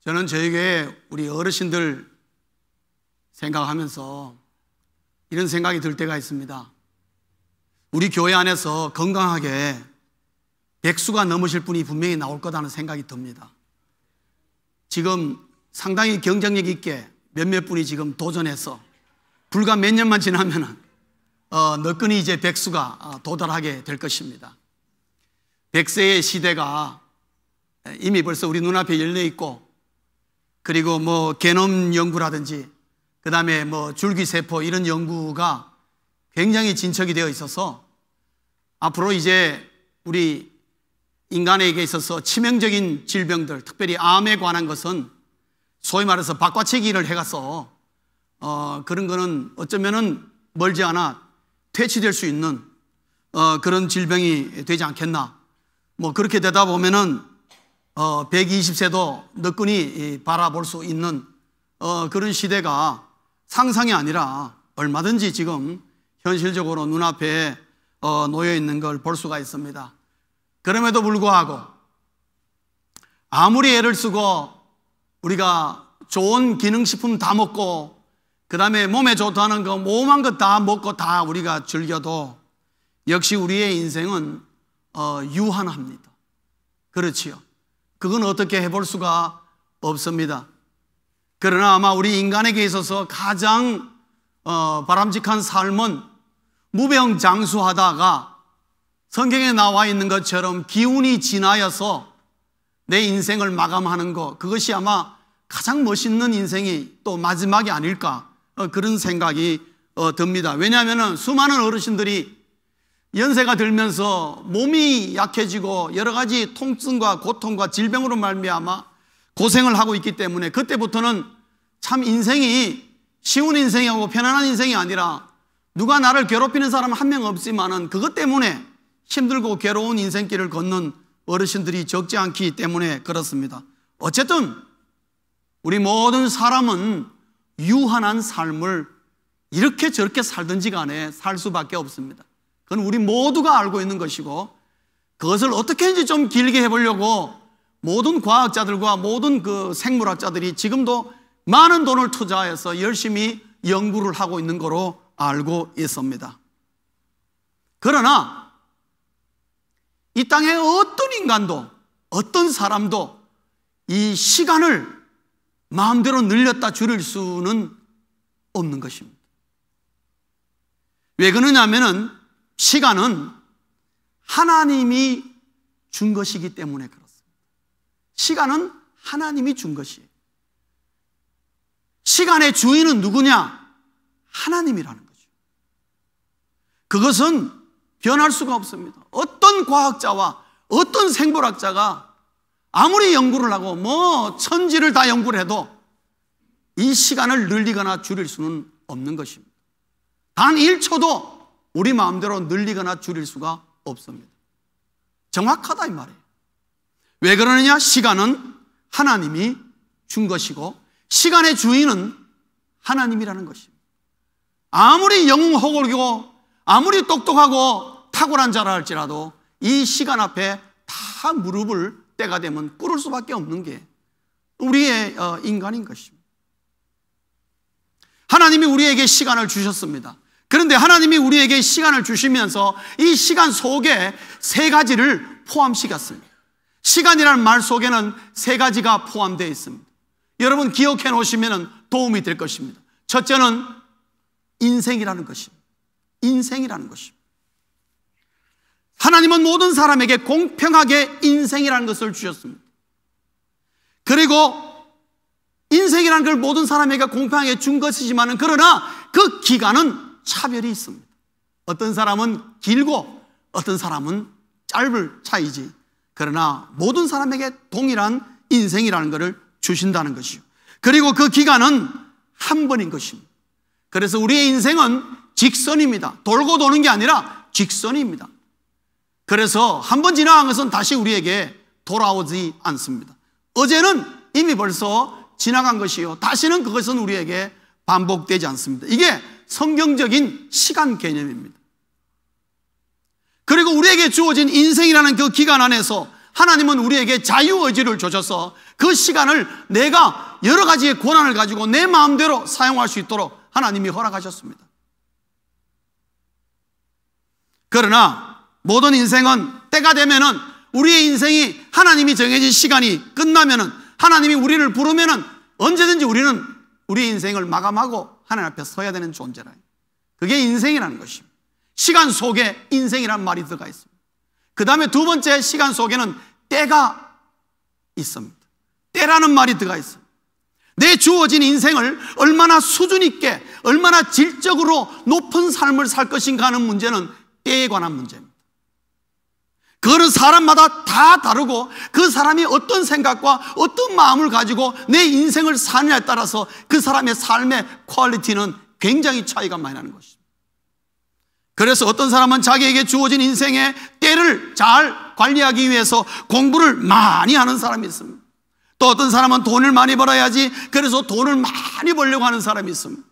저는 저희 교회 우리 어르신들 생각하면서 이런 생각이 들 때가 있습니다. 우리 교회 안에서 건강하게 100수가 넘으실 분이 분명히 나올 거라는 생각이 듭니다. 지금 상당히 경쟁력 있게 몇몇 분이 지금 도전해서 불과 몇 년만 지나면 너끈히 이제 100수가 도달하게 될 것입니다. 100세의 시대가 이미 벌써 우리 눈앞에 열려 있고, 그리고 뭐 게놈 연구라든지 그 다음에 뭐 줄기세포 이런 연구가 굉장히 진척이 되어 있어서 앞으로 이제 우리 인간에게 있어서 치명적인 질병들, 특별히 암에 관한 것은 소위 말해서 바꿔치기를 해가서 그런 거는 어쩌면은 멀지 않아 퇴치될 수 있는 그런 질병이 되지 않겠나. 뭐 그렇게 되다 보면은 120세도 너끈히 바라볼 수 있는 그런 시대가 상상이 아니라 얼마든지 지금 현실적으로 눈앞에 놓여 있는 걸 볼 수가 있습니다. 그럼에도 불구하고 아무리 애를 쓰고 우리가 좋은 기능식품 다 먹고 그 다음에 몸에 좋다는 거 모험한 것 다 먹고 다 우리가 즐겨도 역시 우리의 인생은 유한합니다. 그렇지요. 그건 어떻게 해볼 수가 없습니다. 그러나 아마 우리 인간에게 있어서 가장 바람직한 삶은 무병장수하다가 성경에 나와 있는 것처럼 기운이 지나여서 내 인생을 마감하는 것, 그것이 아마 가장 멋있는 인생이 또 마지막이 아닐까, 그런 생각이 듭니다. 왜냐하면 수많은 어르신들이 연세가 들면서 몸이 약해지고 여러 가지 통증과 고통과 질병으로 말미암아 고생을 하고 있기 때문에 그때부터는 참 인생이 쉬운 인생이고 편안한 인생이 아니라 누가 나를 괴롭히는 사람 한 명 없지만은 그것 때문에 힘들고 괴로운 인생길을 걷는 어르신들이 적지 않기 때문에 그렇습니다. 어쨌든 우리 모든 사람은 유한한 삶을 이렇게 저렇게 살든지 간에 살 수밖에 없습니다. 그건 우리 모두가 알고 있는 것이고, 그것을 어떻게든지 좀 길게 해보려고 모든 과학자들과 모든 그 생물학자들이 지금도 많은 돈을 투자해서 열심히 연구를 하고 있는 거로 알고 있습니다. 그러나 이 땅에 어떤 인간도 어떤 사람도 이 시간을 마음대로 늘렸다 줄일 수는 없는 것입니다. 왜 그러냐면은 시간은 하나님이 준 것이기 때문에 그렇습니다. 시간은 하나님이 준 것이에요. 시간의 주인은 누구냐? 하나님이라는 거죠. 그것은 변할 수가 없습니다. 어떤 과학자와 어떤 생물학자가 아무리 연구를 하고 뭐 천지를 다 연구를 해도 이 시간을 늘리거나 줄일 수는 없는 것입니다. 단 1초도 우리 마음대로 늘리거나 줄일 수가 없습니다. 정확하다 이 말이에요. 왜 그러느냐? 시간은 하나님이 준 것이고 시간의 주인은 하나님이라는 것입니다. 아무리 영웅호걸이고 아무리 똑똑하고 탁월한 자라 할지라도 이 시간 앞에 다 무릎을 때가 되면 꿇을 수밖에 없는 게 우리의 인간인 것입니다. 하나님이 우리에게 시간을 주셨습니다. 그런데 하나님이 우리에게 시간을 주시면서 이 시간 속에 세 가지를 포함시켰습니다. 시간이라는 말 속에는 세 가지가 포함되어 있습니다. 여러분 기억해 놓으시면 도움이 될 것입니다. 첫째는 인생이라는 것입니다. 인생이라는 것입니다. 하나님은 모든 사람에게 공평하게 인생이라는 것을 주셨습니다. 그리고 인생이라는 걸 모든 사람에게 공평하게 준 것이지만 그러나 그 기간은 차별이 있습니다. 어떤 사람은 길고 어떤 사람은 짧을 차이지, 그러나 모든 사람에게 동일한 인생이라는 것을 주신다는 것이요. 그리고 그 기간은 한 번인 것입니다. 그래서 우리의 인생은 직선입니다. 돌고 도는 게 아니라 직선입니다. 그래서 한 번 지나간 것은 다시 우리에게 돌아오지 않습니다. 어제는 이미 벌써 지나간 것이요, 다시는 그것은 우리에게 반복되지 않습니다. 이게 성경적인 시간 개념입니다. 그리고 우리에게 주어진 인생이라는 그 기간 안에서 하나님은 우리에게 자유의지를 주셔서 그 시간을 내가 여러 가지의 권한을 가지고 내 마음대로 사용할 수 있도록 하나님이 허락하셨습니다. 그러나 모든 인생은 때가 되면은, 우리의 인생이 하나님이 정해진 시간이 끝나면은, 하나님이 우리를 부르면은 언제든지 우리는 우리의 인생을 마감하고 하나님 앞에 서야 되는 존재라. 그게 인생이라는 것입니다. 시간 속에 인생이라는 말이 들어가 있습니다. 그 다음에 두 번째, 시간 속에는 때가 있습니다. 때라는 말이 들어가 있습니다. 내 주어진 인생을 얼마나 수준 있게, 얼마나 질적으로 높은 삶을 살 것인가 하는 문제는 때에 관한 문제입니다. 그거는 사람마다 다 다르고, 그 사람이 어떤 생각과 어떤 마음을 가지고 내 인생을 사느냐에 따라서 그 사람의 삶의 퀄리티는 굉장히 차이가 많이 나는 것입니다. 그래서 어떤 사람은 자기에게 주어진 인생의 때를 잘 관리하기 위해서 공부를 많이 하는 사람이 있습니다. 또 어떤 사람은 돈을 많이 벌어야지, 그래서 돈을 많이 벌려고 하는 사람이 있습니다.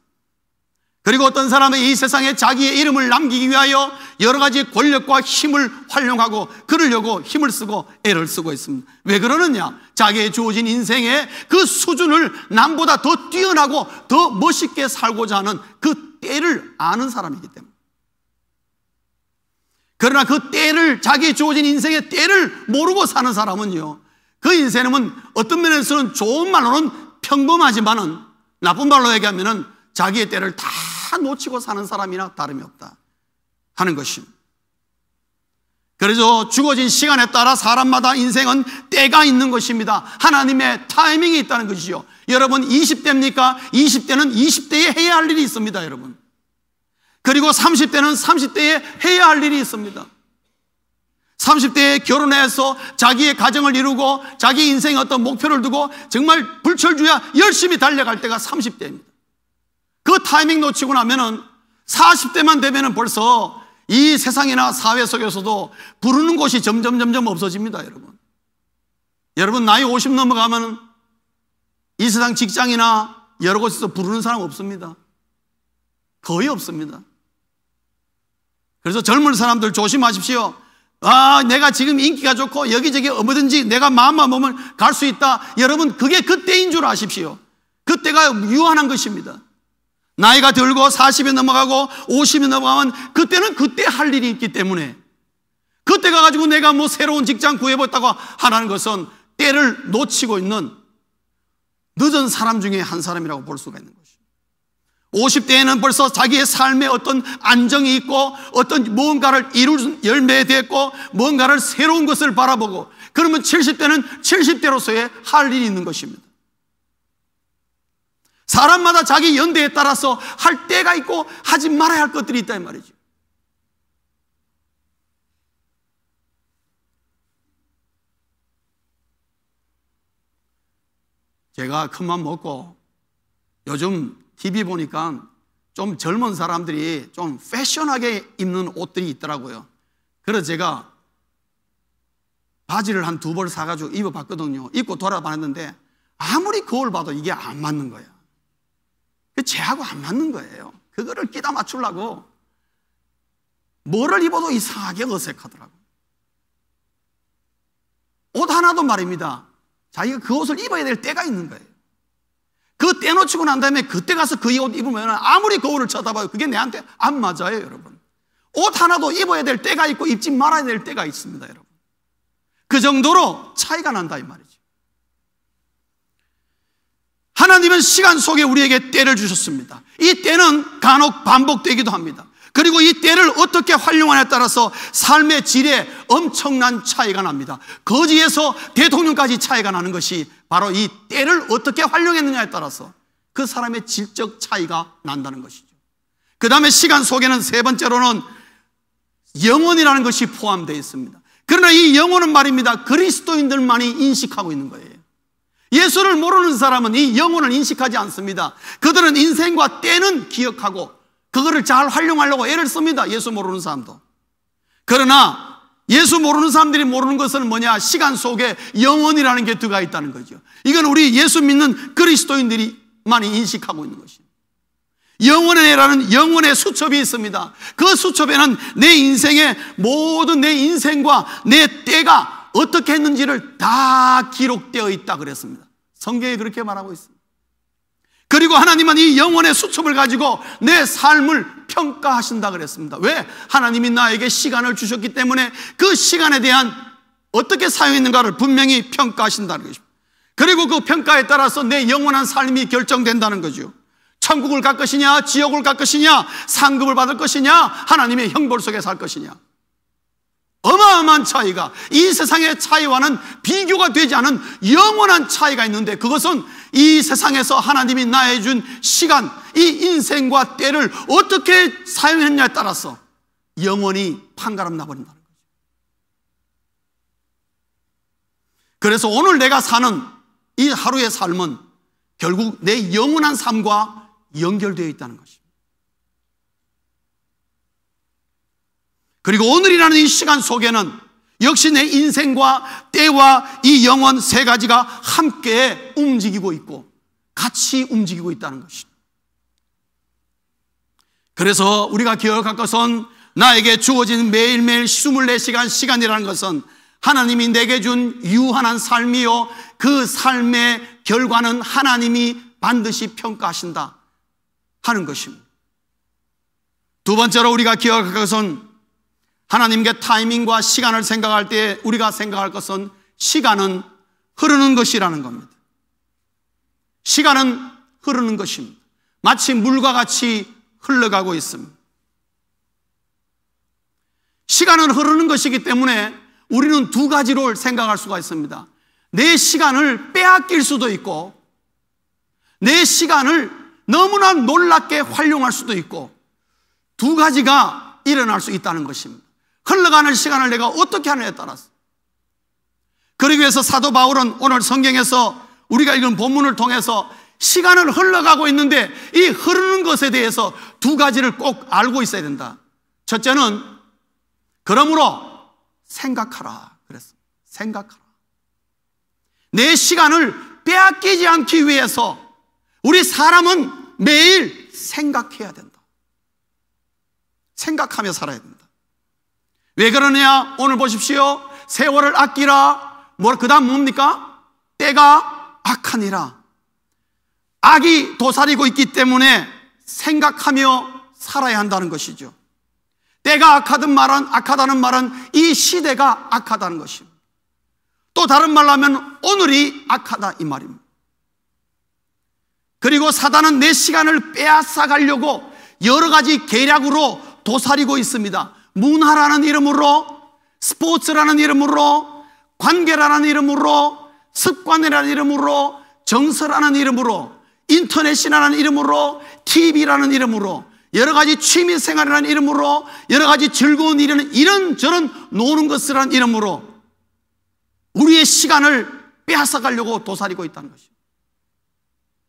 그리고 어떤 사람은 이 세상에 자기의 이름을 남기기 위하여 여러 가지 권력과 힘을 활용하고 그러려고 힘을 쓰고 애를 쓰고 있습니다. 왜 그러느냐? 자기의 주어진 인생의 그 수준을 남보다 더 뛰어나고 더 멋있게 살고자 하는 그 때를 아는 사람이기 때문에. 그러나 그 때를, 자기의 주어진 인생의 때를 모르고 사는 사람은요, 그 인생은 어떤 면에서는 좋은 말로는 평범하지만은 나쁜 말로 얘기하면은 자기의 때를 다 놓치고 사는 사람이나 다름이 없다 하는 것입니다. 그래서 주어진 시간에 따라 사람마다 인생은 때가 있는 것입니다. 하나님의 타이밍이 있다는 것이죠. 여러분 20대입니까? 20대는 20대에 해야 할 일이 있습니다, 여러분. 그리고 30대는 30대에 해야 할 일이 있습니다. 30대에 결혼해서 자기의 가정을 이루고 자기 인생에 어떤 목표를 두고 정말 불철주야 열심히 달려갈 때가 30대입니다. 그 타이밍 놓치고 나면은 40대만 되면은 벌써 이 세상이나 사회 속에서도 부르는 곳이 점점 없어집니다, 여러분. 여러분 나이 50 넘어가면 이 세상 직장이나 여러 곳에서 부르는 사람 없습니다. 거의 없습니다. 그래서 젊은 사람들 조심하십시오. 내가 지금 인기가 좋고 여기저기 어디든지 내가 마음만 먹으면 갈 수 있다. 여러분 그게 그때인 줄 아십시오. 그때가 유한한 것입니다. 나이가 들고 40이 넘어가고 50이 넘어가면 그때는 그때 할 일이 있기 때문에, 그때 가가지고 내가 뭐 새로운 직장 구해봤다고 하라는 것은 때를 놓치고 있는 늦은 사람 중에 한 사람이라고 볼 수가 있는 것입니다. 50대에는 벌써 자기의 삶에 어떤 안정이 있고 어떤 무언가를 이룰 열매에 됐고 뭔가를 새로운 것을 바라보고, 그러면 70대는 70대로서의 할 일이 있는 것입니다. 사람마다 자기 연대에 따라서 할 때가 있고 하지 말아야 할 것들이 있다 이 말이죠. 제가 큰맘 먹고 요즘 TV 보니까 좀 젊은 사람들이 좀 패션하게 입는 옷들이 있더라고요. 그래서 제가 바지를 한 2벌 사가지고 입어봤거든요. 입고 돌아봤는데 아무리 거울 봐도 이게 안 맞는 거예요. 쟤하고 안 맞는 거예요. 그거를 끼다 맞추려고 뭐를 입어도 이상하게 어색하더라고요. 옷 하나도 말입니다. 자기가 그 옷을 입어야 될 때가 있는 거예요. 그 때 놓치고 난 다음에 그때 가서 그 옷 입으면 아무리 거울을 쳐다봐요, 그게 내한테 안 맞아요, 여러분. 옷 하나도 입어야 될 때가 있고 입지 말아야 될 때가 있습니다, 여러분. 그 정도로 차이가 난다 이 말이죠. 하나님은 시간 속에 우리에게 때를 주셨습니다. 이 때는 간혹 반복되기도 합니다. 그리고 이 때를 어떻게 활용하냐에 따라서 삶의 질에 엄청난 차이가 납니다. 거지에서 대통령까지 차이가 나는 것이 바로 이 때를 어떻게 활용했느냐에 따라서 그 사람의 질적 차이가 난다는 것이죠. 그 다음에 시간 속에는 세 번째로는 영혼이라는 것이 포함되어 있습니다. 그러나 이 영혼은 말입니다, 그리스도인들만이 인식하고 있는 거예요. 예수를 모르는 사람은 이 영혼을 인식하지 않습니다. 그들은 인생과 때는 기억하고 그거를 잘 활용하려고 애를 씁니다, 예수 모르는 사람도. 그러나 예수 모르는 사람들이 모르는 것은 뭐냐? 시간 속에 영혼이라는 게 들어가 있다는 거죠. 이건 우리 예수 믿는 그리스도인들이만이 인식하고 있는 것입니다. 영혼이라는 영혼의 수첩이 있습니다. 그 수첩에는 내 인생의 모든 내 인생과 내 때가 어떻게 했는지를 다 기록되어 있다 그랬습니다. 성경에 그렇게 말하고 있습니다. 그리고 하나님은 이 영혼의 수첩을 가지고 내 삶을 평가하신다 그랬습니다. 왜? 하나님이 나에게 시간을 주셨기 때문에 그 시간에 대한 어떻게 사용했는가를 분명히 평가하신다는 것입니다. 그리고 그 평가에 따라서 내 영원한 삶이 결정된다는 거죠. 천국을 갈 것이냐, 지옥을 갈 것이냐, 상급을 받을 것이냐, 하나님의 형벌 속에 살 것이냐. 어마어마한 차이가, 이 세상의 차이와는 비교가 되지 않은 영원한 차이가 있는데, 그것은 이 세상에서 하나님이 나에 준 시간, 이 인생과 때를 어떻게 사용했냐에 따라서 영원히 판가름 나버린다는 거죠. 그래서 오늘 내가 사는 이 하루의 삶은 결국 내 영원한 삶과 연결되어 있다는 것입니다. 그리고 오늘이라는 이 시간 속에는 역시 내 인생과 때와 이 영원 세 가지가 함께 움직이고 있고 같이 움직이고 있다는 것입니다. 그래서 우리가 기억할 것은 나에게 주어진 매일매일 24시간 시간이라는 것은 하나님이 내게 준 유한한 삶이요, 그 삶의 결과는 하나님이 반드시 평가하신다 하는 것입니다. 두 번째로 우리가 기억할 것은 하나님께 타이밍과 시간을 생각할 때 우리가 생각할 것은 시간은 흐르는 것이라는 겁니다. 시간은 흐르는 것입니다. 마치 물과 같이 흘러가고 있습니다. 시간은 흐르는 것이기 때문에 우리는 두 가지로 생각할 수가 있습니다. 내 시간을 빼앗길 수도 있고, 내 시간을 너무나 놀랍게 활용할 수도 있고, 두 가지가 일어날 수 있다는 것입니다. 흘러가는 시간을 내가 어떻게 하느냐에 따라서. 그러기 위해서 사도 바울은 오늘 성경에서 우리가 읽은 본문을 통해서 시간을 흘러가고 있는데 이 흐르는 것에 대해서 두 가지를 꼭 알고 있어야 된다. 첫째는 그러므로 생각하라 그랬습니다. 생각하라. 내 시간을 빼앗기지 않기 위해서 우리 사람은 매일 생각해야 된다. 생각하며 살아야 된다. 왜 그러느냐? 오늘 보십시오. 세월을 아끼라. 그 다음 뭡니까? 때가 악하니라. 악이 도사리고 있기 때문에 생각하며 살아야 한다는 것이죠. 때가 악하다는 말은 이 시대가 악하다는 것입니다. 또 다른 말로 하면 오늘이 악하다 이 말입니다. 그리고 사단은 내 시간을 빼앗아 가려고 여러 가지 계략으로 도사리고 있습니다. 문화라는 이름으로, 스포츠라는 이름으로, 관계라는 이름으로, 습관이라는 이름으로, 정서라는 이름으로, 인터넷이라는 이름으로, TV라는 이름으로, 여러 가지 취미생활이라는 이름으로, 여러 가지 즐거운 일은 이런저런 노는 것이라는 이름으로 우리의 시간을 빼앗아 가려고 도사리고 있다는 것입니다.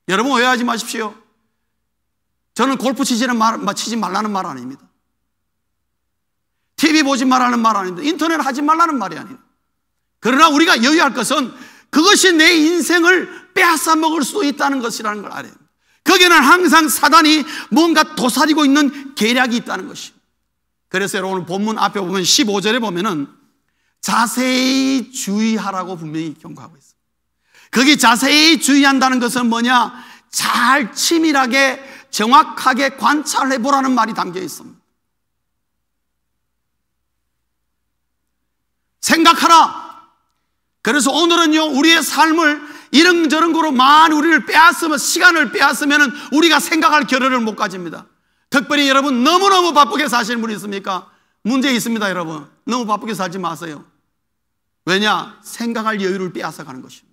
여러분 오해하지 마십시오. 저는 골프 치지 말라는 말 아닙니다. TV 보지 말라는 말 아닙니다. 인터넷 하지 말라는 말이 아닙니다. 그러나 우리가 여유할 것은 그것이 내 인생을 빼앗아 먹을 수도 있다는 것이라는 걸 알아야 합니다. 거기에는 항상 사단이 뭔가 도사리고 있는 계략이 있다는 것입니다. 그래서 여러분 오늘 본문 앞에 보면 15절에 보면은 자세히 주의하라고 분명히 경고하고 있습니다. 거기 자세히 주의한다는 것은 뭐냐? 잘 치밀하게 정확하게 관찰해 보라는 말이 담겨 있습니다. 생각하라. 그래서 오늘은요, 우리의 삶을 이런저런 거로 많이 우리를 빼앗으면, 시간을 빼앗으면 우리가 생각할 겨를을 못 가집니다. 특별히 여러분 너무너무 바쁘게 사시는 분이 있습니까? 문제 있습니다. 여러분 너무 바쁘게 살지 마세요. 왜냐? 생각할 여유를 빼앗아 가는 것입니다.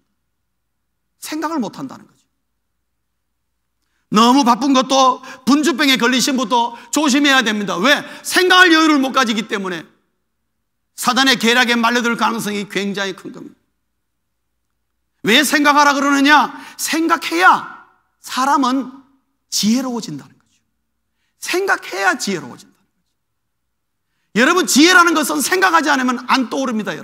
생각을 못 한다는 거죠. 너무 바쁜 것도, 분주병에 걸리신 분도 조심해야 됩니다. 왜? 생각할 여유를 못 가지기 때문에 사단의 계략에 말려들 가능성이 굉장히 큰 겁니다. 왜 생각하라 그러느냐? 생각해야 사람은 지혜로워진다는 거죠. 생각해야 지혜로워진다는 거죠. 여러분 지혜라는 것은 생각하지 않으면 안 떠오릅니다.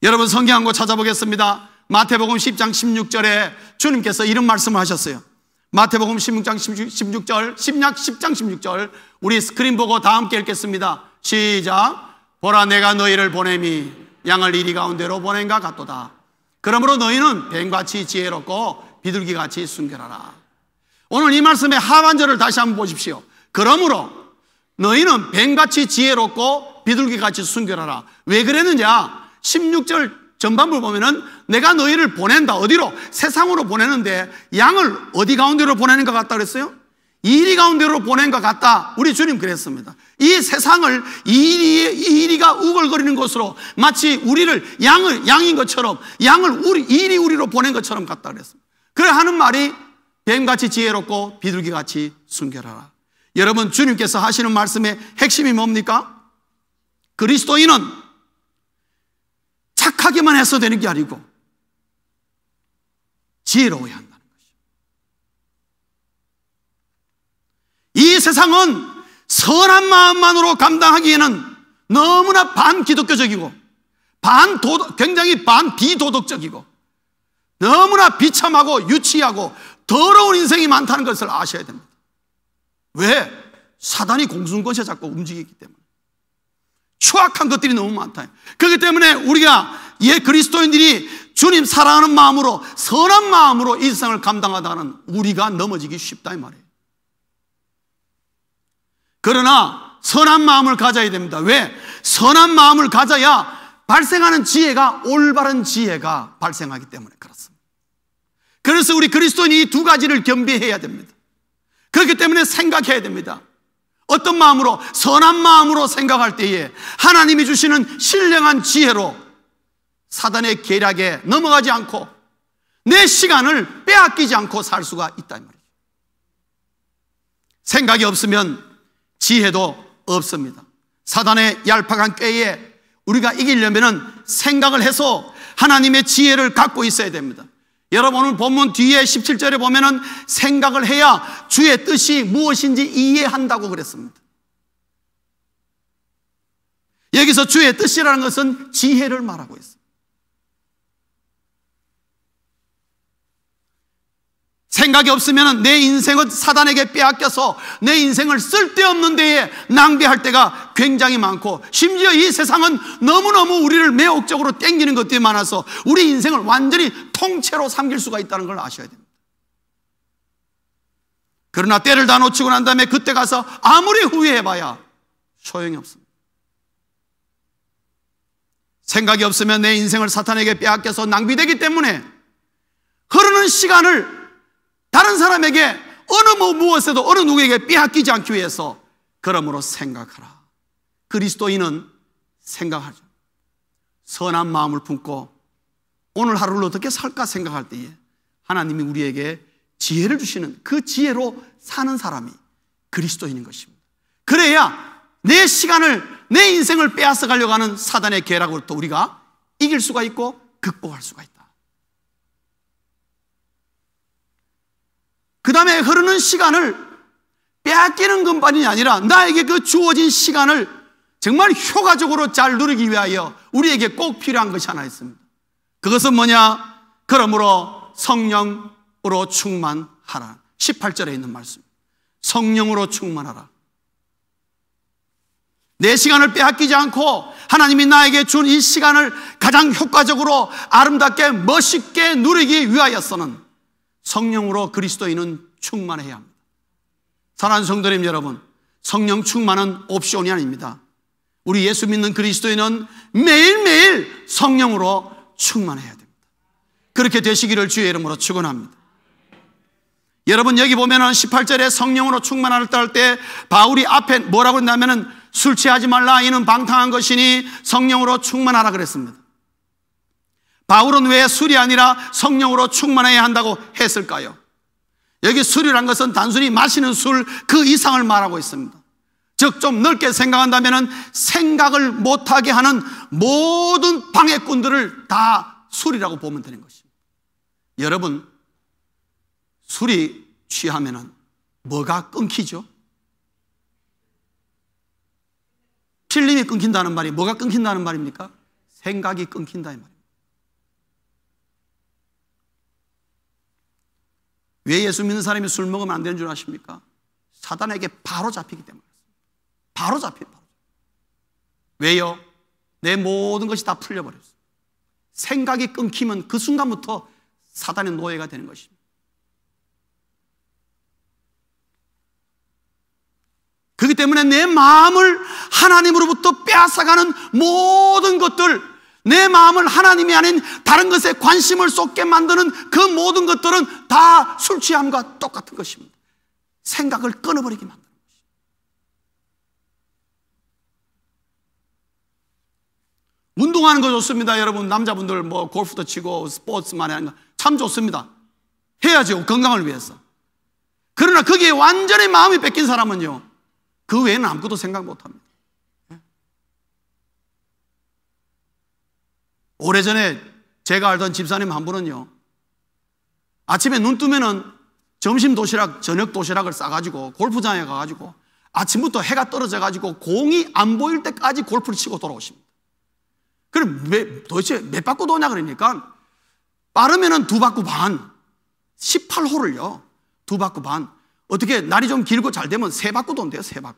여러분 성경 한 권 찾아보겠습니다. 마태복음 10장 16절에 주님께서 이런 말씀을 하셨어요. 마태복음 16장 16절, 10장 16절, 우리 스크린 보고 다 함께 읽겠습니다. 시작. 보라 내가 너희를 보냄이 양을 이리 가운데로 보낸가 같도다. 그러므로 너희는 뱀같이 지혜롭고 비둘기같이 순결하라. 오늘 이 말씀의 하반절을 다시 한번 보십시오. 그러므로 너희는 뱀같이 지혜롭고 비둘기같이 순결하라. 왜 그랬느냐? 16절 전반부를 보면은 내가 너희를 보낸다. 어디로? 세상으로 보내는데 양을 어디 가운데로 보내는 것 같다 그랬어요? 이리 가운데로 보낸 것 같다. 우리 주님 그랬습니다. 이 세상을 이리가 우글거리는 곳으로 마치 우리를 양인 것처럼 양을 이리 우리로 보낸 것처럼 같다 그랬습니다. 그래 하는 말이 뱀같이 지혜롭고 비둘기같이 순결하라. 여러분, 주님께서 하시는 말씀의 핵심이 뭡니까? 그리스도인은 착하게만 해서 되는 게 아니고 지혜로워야 한다는 것이죠. 이 세상은 선한 마음만으로 감당하기에는 너무나 반기독교적이고 굉장히 반비도덕적이고 너무나 비참하고 유치하고 더러운 인생이 많다는 것을 아셔야 됩니다. 왜? 사단이 공중권세 잡고 움직이기 때문에. 추악한 것들이 너무 많다. 그렇기 때문에 우리가 그리스도인들이 주님 사랑하는 마음으로 선한 마음으로 이 세상을 감당하다가는 우리가 넘어지기 쉽다 이 말이에요. 그러나 선한 마음을 가져야 됩니다. 왜? 선한 마음을 가져야 발생하는 지혜가 올바른 지혜가 발생하기 때문에 그렇습니다. 그래서 우리 그리스도인이 이 두 가지를 겸비해야 됩니다. 그렇기 때문에 생각해야 됩니다. 어떤 마음으로? 선한 마음으로 생각할 때에 하나님이 주시는 신령한 지혜로 사단의 계략에 넘어가지 않고 내 시간을 빼앗기지 않고 살 수가 있다 이 말이죠. 생각이 없으면 지혜도 없습니다. 사단의 얄팍한 꾀에 우리가 이기려면 생각을 해서 하나님의 지혜를 갖고 있어야 됩니다. 여러분, 오늘 본문 뒤에 17절에 보면은 생각을 해야 주의 뜻이 무엇인지 이해한다고 그랬습니다. 여기서 주의 뜻이라는 것은 지혜를 말하고 있습니다. 생각이 없으면 내 인생은 사단에게 빼앗겨서 내 인생을 쓸데없는 데에 낭비할 때가 굉장히 많고, 심지어 이 세상은 너무너무 우리를 매혹적으로 땡기는 것들이 많아서 우리 인생을 완전히 통째로 삼킬 수가 있다는 걸 아셔야 됩니다. 그러나 때를 다 놓치고 난 다음에 그때 가서 아무리 후회해봐야 소용이 없습니다. 생각이 없으면 내 인생을 사탄에게 빼앗겨서 낭비되기 때문에 흐르는 시간을 다른 사람에게 무엇에도 어느 누구에게 빼앗기지 않기 위해서 그러므로 생각하라. 그리스도인은 생각하죠. 선한 마음을 품고 오늘 하루를 어떻게 살까 생각할 때에 하나님이 우리에게 지혜를 주시는 그 지혜로 사는 사람이 그리스도인인 것입니다. 그래야 내 시간을, 내 인생을 빼앗아 가려고 하는 사단의 계략으로부터 우리가 이길 수가 있고 극복할 수가 있다. 그 다음에 흐르는 시간을 빼앗기는 것만이 아니라 나에게 그 주어진 시간을 정말 효과적으로 잘 누리기 위하여 우리에게 꼭 필요한 것이 하나 있습니다. 그것은 뭐냐? 그러므로 성령으로 충만하라. 18절에 있는 말씀. 성령으로 충만하라. 내 시간을 빼앗기지 않고 하나님이 나에게 준 이 시간을 가장 효과적으로 아름답게 멋있게 누리기 위하여서는 성령으로 그리스도인은 충만해야 합니다. 사랑하는 성도님 여러분, 성령 충만은 옵션이 아닙니다. 우리 예수 믿는 그리스도인은 매일매일 성령으로 충만해야 됩니다. 그렇게 되시기를 주의 이름으로 축원합니다. 여러분, 여기 보면은 18절에 성령으로 충만할 때 바울이 앞에 뭐라고 했냐면은 술 취하지 말라, 이는 방탕한 것이니 성령으로 충만하라 그랬습니다. 바울은 왜 술이 아니라 성령으로 충만해야 한다고 했을까요? 여기 술이란 것은 단순히 마시는 술 그 이상을 말하고 있습니다. 즉, 좀 넓게 생각한다면 생각을 못하게 하는 모든 방해꾼들을 다 술이라고 보면 되는 것입니다. 여러분, 술이 취하면 뭐가 끊기죠? 필름이 끊긴다는 말이 뭐가 끊긴다는 말입니까? 생각이 끊긴다 이 말입니다. 왜 예수 믿는 사람이 술 먹으면 안 되는 줄 아십니까? 사단에게 바로 잡히기 때문에. 바로 잡혀요. 왜요? 내 모든 것이 다 풀려버렸어요. 생각이 끊기면 그 순간부터 사단의 노예가 되는 것입니다. 그렇기 때문에 내 마음을 하나님으로부터 빼앗아가는 모든 것들, 내 마음을 하나님이 아닌 다른 것에 관심을 쏟게 만드는 그 모든 것들은 다 술 취함과 똑같은 것입니다. 생각을 끊어버리게 만드는 것입니다. 운동하는 거 좋습니다. 여러분, 남자분들 뭐 골프도 치고 스포츠만 하는 거 참 좋습니다. 해야죠, 건강을 위해서. 그러나 거기에 완전히 마음이 뺏긴 사람은요, 그 외에는 아무것도 생각 못합니다. 오래전에 제가 알던 집사님 한 분은요, 아침에 눈 뜨면은 점심 도시락, 저녁 도시락을 싸가지고 골프장에 가가지고 아침부터 해가 떨어져가지고 공이 안 보일 때까지 골프를 치고 돌아오십니다. 그럼 도대체 몇 바퀴 도냐 그러니까 빠르면은 2바퀴 반, 18홀을요 2바퀴 반, 어떻게 날이 좀 길고 잘 되면 3바퀴 돈대요. 3바퀴.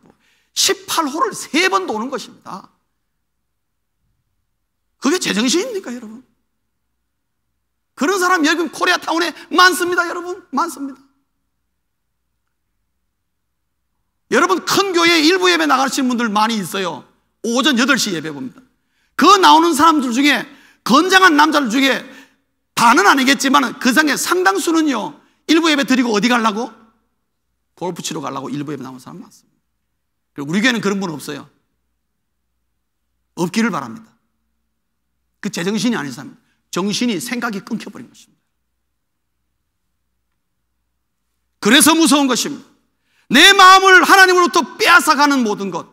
18홀을 3번 도는 것입니다. 그게 제정신입니까, 여러분? 그런 사람 여기 코리아타운에 많습니다, 여러분. 많습니다. 여러분, 큰 교회 일부 예배 나가시는 분들 많이 있어요. 오전 8시 예배 봅니다. 그 나오는 사람들 중에, 건장한 남자들 중에 다는 아니겠지만 그 중에 상당수는요, 일부 예배 드리고 어디 가려고? 골프 치러 가려고 일부 예배 나오는 사람 많습니다. 그리고 우리 교회는 그런 분 없어요. 없기를 바랍니다. 그 제정신이 아닌 사람입니다. 정신이, 생각이 끊겨버린 것입니다. 그래서 무서운 것입니다. 내 마음을 하나님으로부터 빼앗아가는 모든 것,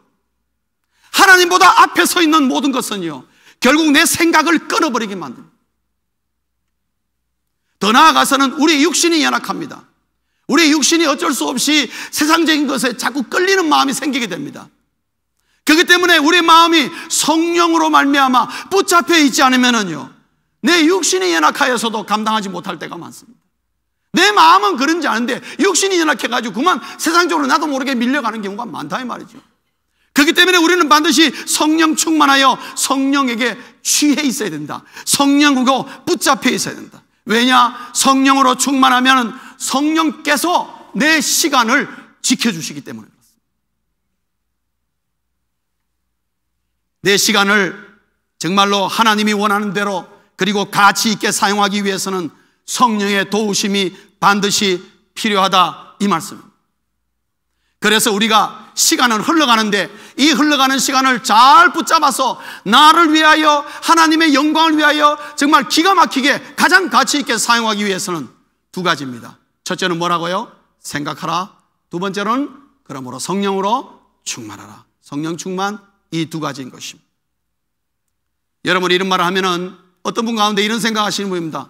하나님보다 앞에 서 있는 모든 것은요, 결국 내 생각을 끊어버리게 만듭니다. 더 나아가서는 우리 육신이 연약합니다. 우리 육신이 어쩔 수 없이 세상적인 것에 자꾸 끌리는 마음이 생기게 됩니다. 그렇기 때문에 우리 마음이 성령으로 말미암아 붙잡혀 있지 않으면요, 내 육신이 연약하여서도 감당하지 못할 때가 많습니다. 내 마음은 그런지 아는데 육신이 연약해가지고 그만 세상적으로 나도 모르게 밀려가는 경우가 많다 이 말이죠. 그렇기 때문에 우리는 반드시 성령 충만하여 성령에게 취해 있어야 된다. 성령으로 붙잡혀 있어야 된다. 왜냐? 성령으로 충만하면 성령께서 내 시간을 지켜주시기 때문에 그렇습니다. 내 시간을 정말로 하나님이 원하는 대로 그리고 가치 있게 사용하기 위해서는 성령의 도우심이 반드시 필요하다 이 말씀입니다. 그래서 우리가 시간은 흘러가는데 이 흘러가는 시간을 잘 붙잡아서 나를 위하여 하나님의 영광을 위하여 정말 기가 막히게 가장 가치 있게 사용하기 위해서는 2가지입니다. 첫째는 뭐라고요? 생각하라. 2번째는 그러므로 성령으로 충만하라. 성령 충만, 이 2가지인 것입니다. 여러분, 이런 말을 하면은 어떤 분 가운데 이런 생각하시는 분입니다.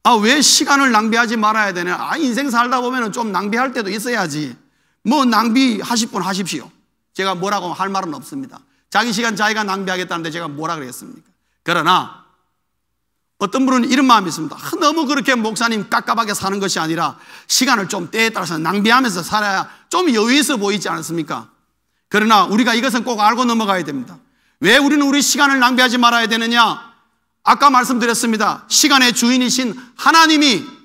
아, 왜 시간을 낭비하지 말아야 되냐? 아, 인생 살다 보면은 좀 낭비할 때도 있어야지. 뭐 낭비하실 분 하십시오. 제가 뭐라고 할 말은 없습니다. 자기 시간 자기가 낭비하겠다는데 제가 뭐라 그랬습니까? 그러나 어떤 분은 이런 마음이 있습니다. 너무 그렇게 목사님 깝깝하게 사는 것이 아니라 시간을 좀 때에 따라서 낭비하면서 살아야 좀 여유 있어 보이지 않습니까? 그러나 우리가 이것은 꼭 알고 넘어가야 됩니다. 왜 우리는 우리 시간을 낭비하지 말아야 되느냐? 아까 말씀드렸습니다. 시간의 주인이신 하나님이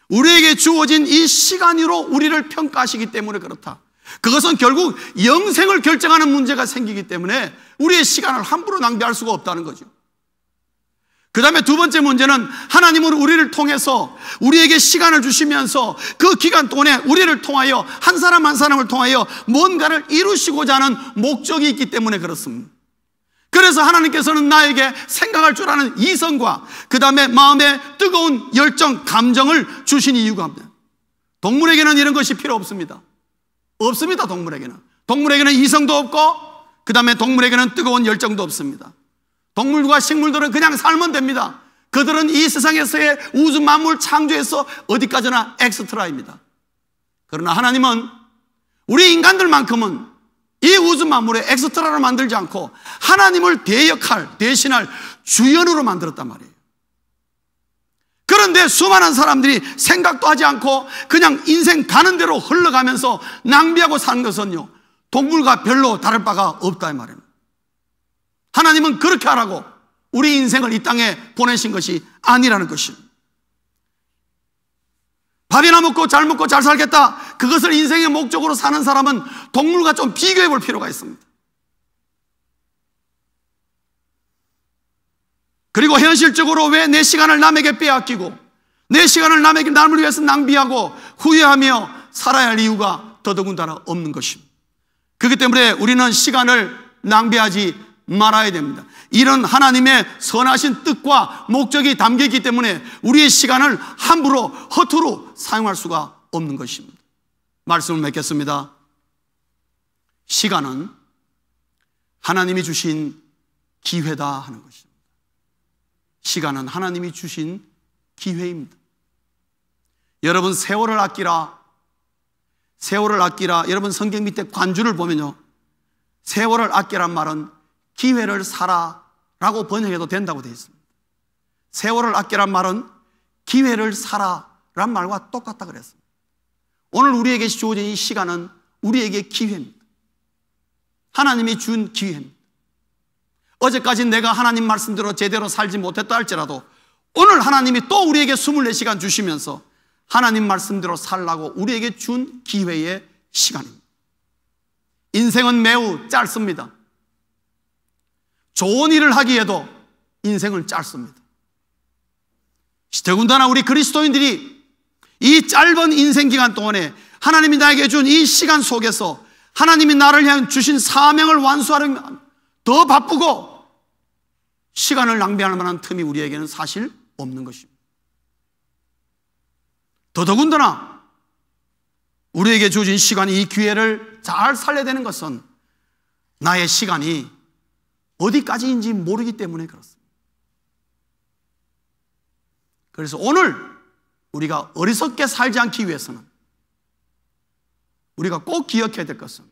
우리에게 주어진 이 시간으로 우리를 평가하시기 때문에 그렇다. 그것은 결국 영생을 결정하는 문제가 생기기 때문에 우리의 시간을 함부로 낭비할 수가 없다는 거죠. 그 다음에 2번째 문제는 하나님은 우리를 통해서 우리에게 시간을 주시면서 그 기간 동안에 우리를 통하여 한 사람 한 사람을 통하여 뭔가를 이루시고자 하는 목적이 있기 때문에 그렇습니다. 그래서 하나님께서는 나에게 생각할 줄 아는 이성과 그 다음에 마음의 뜨거운 열정, 감정을 주신 이유가 합니다. 동물에게는 이런 것이 필요 없습니다. 없습니다. 동물에게는 이성도 없고 그 다음에 동물에게는 뜨거운 열정도 없습니다. 동물과 식물들은 그냥 살면 됩니다. 그들은 이 세상에서의 우주 만물 창조에서 어디까지나 엑스트라입니다. 그러나 하나님은 우리 인간들만큼은 이 우주 만물의 엑스트라로 만들지 않고 하나님을 대신할 주연으로 만들었단 말이에요. 그런데 수많은 사람들이 생각도 하지 않고 그냥 인생 가는 대로 흘러가면서 낭비하고 사는 것은요, 동물과 별로 다를 바가 없다 이 말입니다. 하나님은 그렇게 하라고 우리 인생을 이 땅에 보내신 것이 아니라는 것입니다. 밥이나 먹고 잘 살겠다, 그것을 인생의 목적으로 사는 사람은 동물과 좀 비교해 볼 필요가 있습니다. 그리고 현실적으로 왜 내 시간을 남에게 빼앗기고 내 시간을 남을 위해서 낭비하고 후회하며 살아야 할 이유가 더더군다나 없는 것입니다. 그렇기 때문에 우리는 시간을 낭비하지 말아야 됩니다. 이런 하나님의 선하신 뜻과 목적이 담겨있기 때문에 우리의 시간을 함부로 허투루 사용할 수가 없는 것입니다. 말씀을 맺겠습니다. 시간은 하나님이 주신 기회다 하는 것입니다. 시간은 하나님이 주신 기회입니다. 여러분, 세월을 아끼라. 여러분, 성경 밑에 관주를 보면요, 세월을 아끼란 말은 기회를 사라라고 번역해도 된다고 되어 있습니다. 세월을 아끼란 말은 기회를 사라란 말과 똑같다 그랬습니다. 오늘 우리에게 주어진 이 시간은 우리에게 기회입니다. 하나님이 준 기회입니다. 어제까지 내가 하나님 말씀대로 제대로 살지 못했다 할지라도 오늘 하나님이 또 우리에게 24시간 주시면서 하나님 말씀대로 살라고 우리에게 준 기회의 시간입니다. 인생은 매우 짧습니다. 좋은 일을 하기에도 인생은 짧습니다. 더군다나 우리 그리스도인들이 이 짧은 인생 기간 동안에 하나님이 나에게 준 이 시간 속에서 하나님이 나를 향해 주신 사명을 완수하려면 더 바쁘고 시간을 낭비할 만한 틈이 우리에게는 사실 없는 것입니다. 더더군다나 우리에게 주어진 시간, 이 기회를 잘 살려야 되는 것은 나의 시간이 어디까지인지 모르기 때문에 그렇습니다. 그래서 오늘 우리가 어리석게 살지 않기 위해서는 우리가 꼭 기억해야 될 것은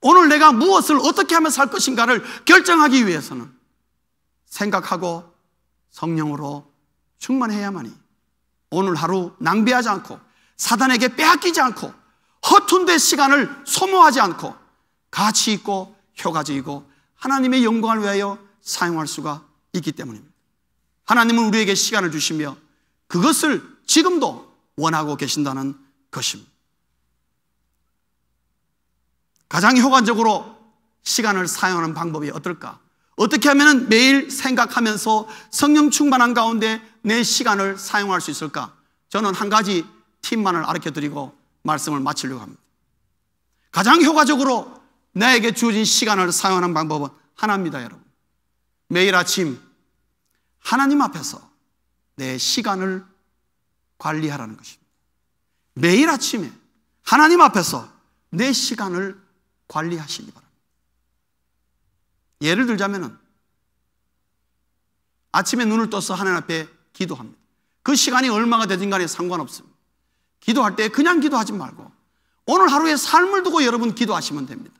오늘 내가 무엇을 어떻게 하면 살 것인가를 결정하기 위해서는 생각하고 성령으로 충만해야만이 오늘 하루 낭비하지 않고 사단에게 빼앗기지 않고 허튼 데 시간을 소모하지 않고 가치 있고 효과적이고 하나님의 영광을 위하여 사용할 수가 있기 때문입니다. 하나님은 우리에게 시간을 주시며 그것을 지금도 원하고 계신다는 것입니다. 가장 효과적으로 시간을 사용하는 방법이 어떨까? 어떻게 하면 매일 생각하면서 성령 충만한 가운데 내 시간을 사용할 수 있을까? 저는 한 가지 팁만을 가르쳐드리고 말씀을 마치려고 합니다. 가장 효과적으로 나에게 주어진 시간을 사용하는 방법은 하나입니다, 여러분. 매일 아침 하나님 앞에서 내 시간을 관리하라는 것입니다. 매일 아침에 하나님 앞에서 내 시간을 관리하시기 바랍니다. 예를 들자면 아침에 눈을 떠서 하나님 앞에 기도합니다. 그 시간이 얼마가 되든 간에 상관없습니다. 기도할 때 그냥 기도하지 말고 오늘 하루의 삶을 두고 여러분 기도하시면 됩니다.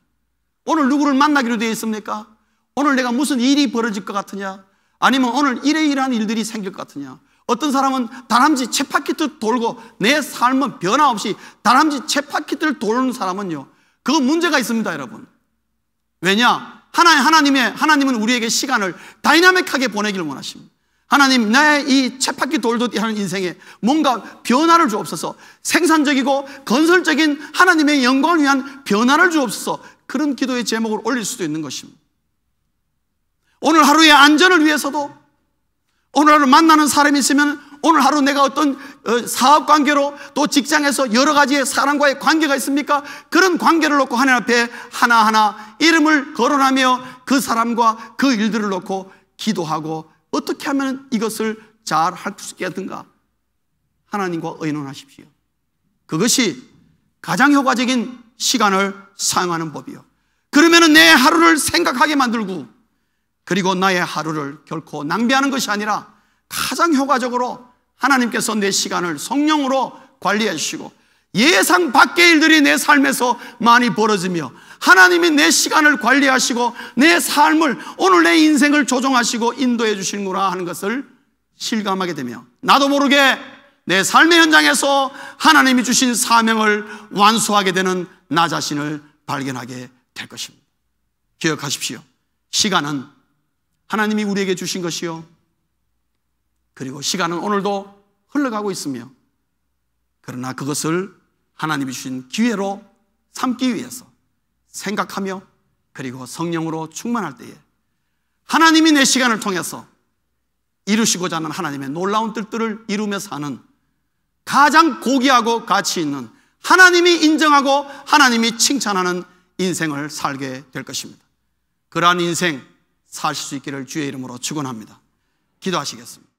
오늘 누구를 만나기로 되어 있습니까? 오늘 내가 무슨 일이 벌어질 것 같으냐? 아니면 오늘 이러이러한 일들이 생길 것 같으냐? 어떤 사람은 다람쥐 쳇바퀴를 돌고 내 삶은 변화 없이 다람쥐 쳇바퀴를 도는 사람은요, 그거 문제가 있습니다, 여러분. 왜냐? 하나님은 우리에게 시간을 다이나믹하게 보내기를 원하십니다. 하나님, 나의 이 쳇바퀴 돌듯이 하는 인생에 뭔가 변화를 주옵소서. 생산적이고 건설적인 하나님의 영광을 위한 변화를 주옵소서. 그런 기도의 제목을 올릴 수도 있는 것입니다. 오늘 하루의 안전을 위해서도, 오늘 하루 만나는 사람이 있으면 오늘 하루 내가 어떤 사업 관계로 또 직장에서 여러 가지의 사람과의 관계가 있습니까? 그런 관계를 놓고 하나님 앞에 하나하나 이름을 거론하며 그 사람과 그 일들을 놓고 기도하고 어떻게 하면 이것을 잘 할 수 있겠는가? 하나님과 의논하십시오. 그것이 가장 효과적인 시간을 사용하는 법이요. 그러면 내 하루를 생각하게 만들고 그리고 나의 하루를 결코 낭비하는 것이 아니라 가장 효과적으로 하나님께서 내 시간을 성령으로 관리해 주시고 예상 밖의 일들이 내 삶에서 많이 벌어지며 하나님이 내 시간을 관리하시고 내 삶을, 오늘 내 인생을 조종하시고 인도해 주시는구나 하는 것을 실감하게 되며 나도 모르게 내 삶의 현장에서 하나님이 주신 사명을 완수하게 되는 나 자신을 발견하게 될 것입니다. 기억하십시오. 시간은 하나님이 우리에게 주신 것이요, 그리고 시간은 오늘도 흘러가고 있으며, 그러나 그것을 하나님이 주신 기회로 삼기 위해서 생각하며 그리고 성령으로 충만할 때에 하나님이 내 시간을 통해서 이루시고자 하는 하나님의 놀라운 뜻들을 이루며 사는 가장 고귀하고 가치 있는, 하나님이 인정하고 하나님이 칭찬하는 인생을 살게 될 것입니다. 그러한 인생 사실 수 있기를 주의 이름으로 축원합니다. 기도하시겠습니다.